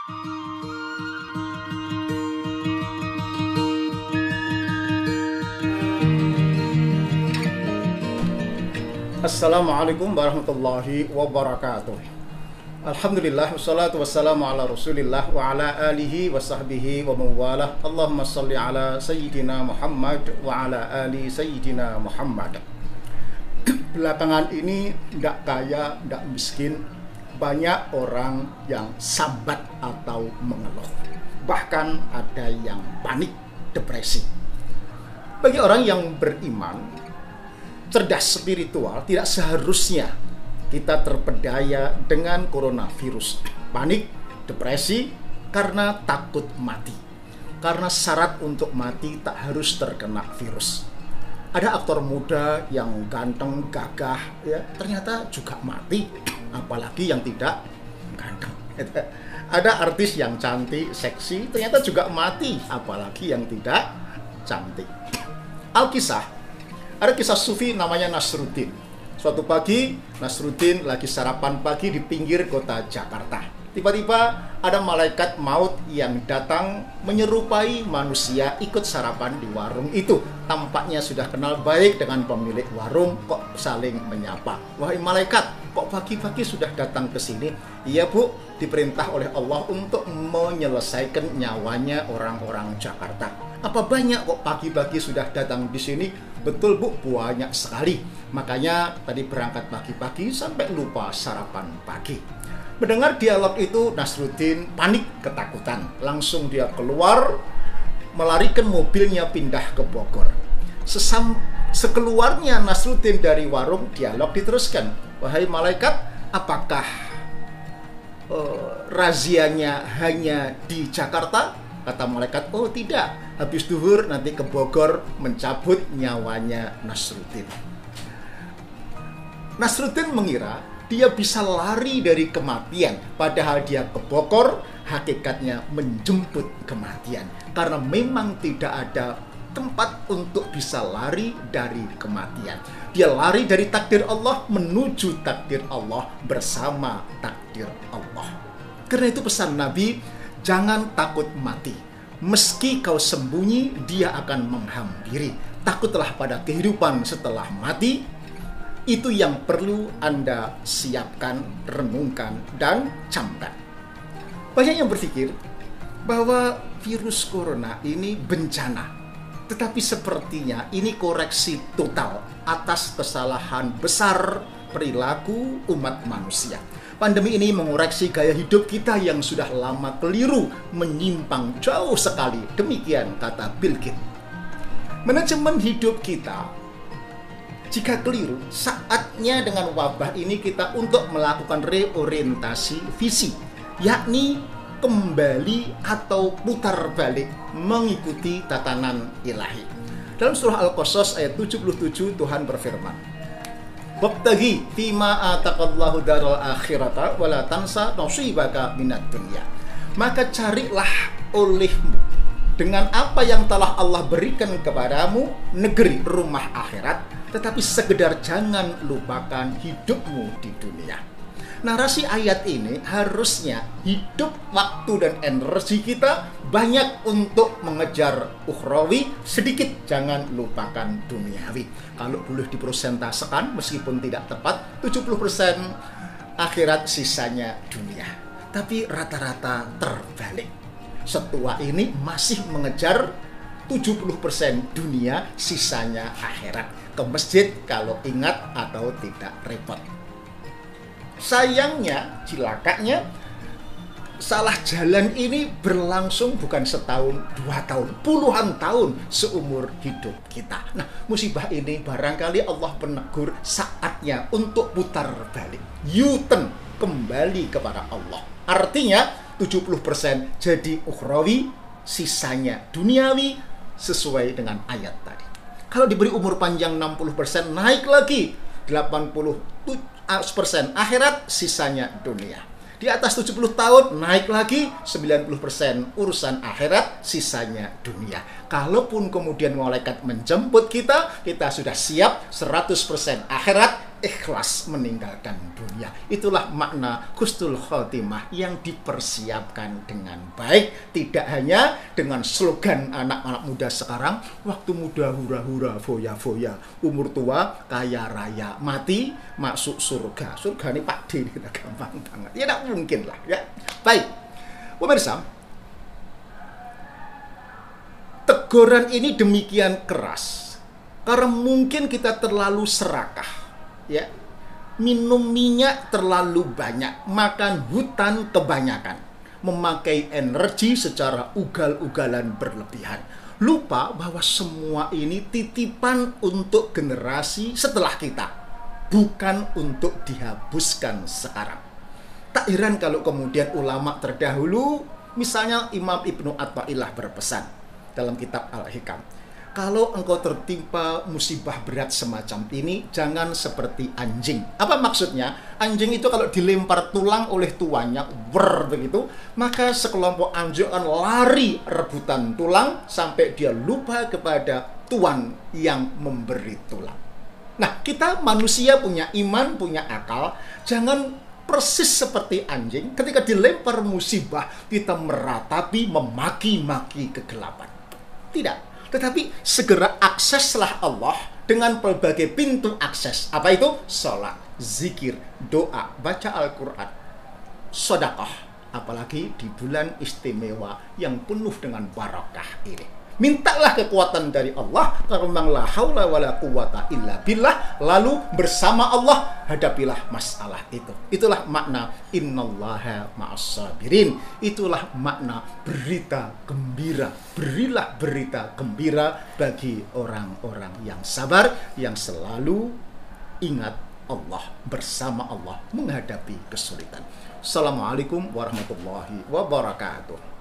Assalamualaikum warahmatullahi wabarakatuh. Alhamdulillah wassalatu wassalamu ala Rasulillah wa ala alihi wa sahbihi wa mawalah. Allahumma salli ala Sayyidina Muhammad wa ala ali Sayyidina Muhammad. Belakangan ini tidak kaya, tidak miskin, banyak orang yang sambat atau mengeluh. Bahkan ada yang panik, depresi. Bagi orang yang beriman, cerdas spiritual, tidak seharusnya kita terpedaya dengan coronavirus. Panik, depresi, karena takut mati. Karena syarat untuk mati tak harus terkena virus. Ada aktor muda yang ganteng, gagah, ya, ternyata juga mati. Apalagi yang tidak ganteng. Ada artis yang cantik, seksi, ternyata juga mati. Apalagi yang tidak cantik. Alkisah. Ada kisah sufi namanya Nasruddin. Suatu pagi, Nasruddin lagi sarapan pagi di pinggir kota Jakarta. Tiba-tiba ada malaikat maut yang datang menyerupai manusia ikut sarapan di warung itu. Tampaknya sudah kenal baik dengan pemilik warung, kok saling menyapa. Wahai malaikat, kok pagi-pagi sudah datang ke sini? Iya bu, diperintah oleh Allah untuk menyelesaikan nyawanya orang-orang Jakarta. Apa banyak kok pagi-pagi sudah datang di sini? Betul bu, banyak sekali. Makanya tadi berangkat pagi-pagi sampai lupa sarapan pagi. Mendengar dialog itu, Nasruddin panik ketakutan. Langsung dia keluar, melarikan mobilnya pindah ke Bogor. Sekeluarnya Nasruddin dari warung, dialog diteruskan. Wahai malaikat, apakah razianya hanya di Jakarta? Kata malaikat, oh tidak. Habis duhur nanti ke Bogor mencabut nyawanya Nasruddin. Nasruddin mengira dia bisa lari dari kematian. Padahal dia ke Bogor, hakikatnya menjemput kematian. Karena memang tidak ada tempat untuk bisa lari dari kematian. Dia lari dari takdir Allah menuju takdir Allah bersama takdir Allah. Karena itu pesan Nabi, jangan takut mati. Meski kau sembunyi, dia akan menghampiri. Takutlah pada kehidupan setelah mati. Itu yang perlu Anda siapkan, renungkan, dan camkan. Banyak yang berpikir bahwa virus corona ini bencana. Tetapi sepertinya ini koreksi total atas kesalahan besar perilaku umat manusia. Pandemi ini mengoreksi gaya hidup kita yang sudah lama keliru, menyimpang jauh sekali. Demikian kata Bill Gates. Manajemen hidup kita, jika keliru, saatnya dengan wabah ini kita untuk melakukan reorientasi visi, yakni kembali atau putar balik mengikuti tatanan ilahi. Dalam surah Al-Qasas ayat 77 Tuhan berfirman, wabtaghi fima ataqallahu daral akhirata wala tansa nasibaka minad dunya. Maka carilah olehmu dengan apa yang telah Allah berikan kepadamu negeri rumah akhirat, tetapi sekedar jangan lupakan hidupmu di dunia. Narasi ayat ini harusnya hidup, waktu, dan energi kita banyak untuk mengejar ukhrawi, sedikit jangan lupakan duniawi. Kalau boleh dipersentasekan, meskipun tidak tepat, 70% akhirat, sisanya dunia. Tapi rata-rata terbalik. Setua ini masih mengejar 70% dunia, sisanya akhirat. Ke masjid kalau ingat atau tidak repot. Sayangnya, cilakanya, salah jalan ini berlangsung bukan setahun, 2 tahun, puluhan tahun seumur hidup kita. Nah, musibah ini barangkali Allah menegur saatnya untuk putar balik. U-turn, kembali kepada Allah. Artinya, 70% jadi ukhrawi, sisanya duniawi, sesuai dengan ayat tadi. Kalau diberi umur panjang 60%, naik lagi 80% akhirat, sisanya dunia. Di atas 70 tahun naik lagi 90% urusan akhirat, sisanya dunia. Kalaupun kemudian malaikat menjemput kita, kita sudah siap 100% akhirat, ikhlas meninggalkan dunia. Itulah makna husnul khotimah yang dipersiapkan dengan baik. Tidak hanya dengan slogan anak-anak muda sekarang, waktu muda hura-hura foya-foya, umur tua kaya raya, mati masuk surga. Surga ini Pak D, ini gampang banget. Ya tidak mungkin lah ya. Baik, pemirsa, teguran ini demikian keras karena mungkin kita terlalu serakah. Ya, minum minyak terlalu banyak, makan hutan kebanyakan, memakai energi secara ugal-ugalan berlebihan, lupa bahwa semua ini titipan untuk generasi setelah kita, bukan untuk dihabiskan sekarang. Tak heran kalau kemudian ulama terdahulu, misalnya Imam Ibnu Athaillah berpesan dalam kitab Al-Hikam, kalau engkau tertimpa musibah berat semacam ini, jangan seperti anjing. Apa maksudnya? Anjing itu kalau dilempar tulang oleh tuannya, begitu, maka sekelompok anjing akan lari rebutan tulang sampai dia lupa kepada tuan yang memberi tulang. Nah, kita manusia punya iman, punya akal, jangan persis seperti anjing. Ketika dilempar musibah, kita meratapi, memaki-maki kegelapan. Tidak. Tetapi segera akseslah Allah dengan berbagai pintu akses. Apa itu? Sholat, zikir, doa, baca Al-Quran, sedekah. Apalagi di bulan istimewa yang penuh dengan barakah ini. Mintalah kekuatan dari Allah, karena la haula wala quwata illa billah. Lalu bersama Allah hadapilah masalah itu. Itulah makna innallaha ma'as sabirin. Itulah makna berita gembira. Berilah berita gembira bagi orang-orang yang sabar, yang selalu ingat Allah, bersama Allah menghadapi kesulitan. Assalamualaikum warahmatullahi wabarakatuh.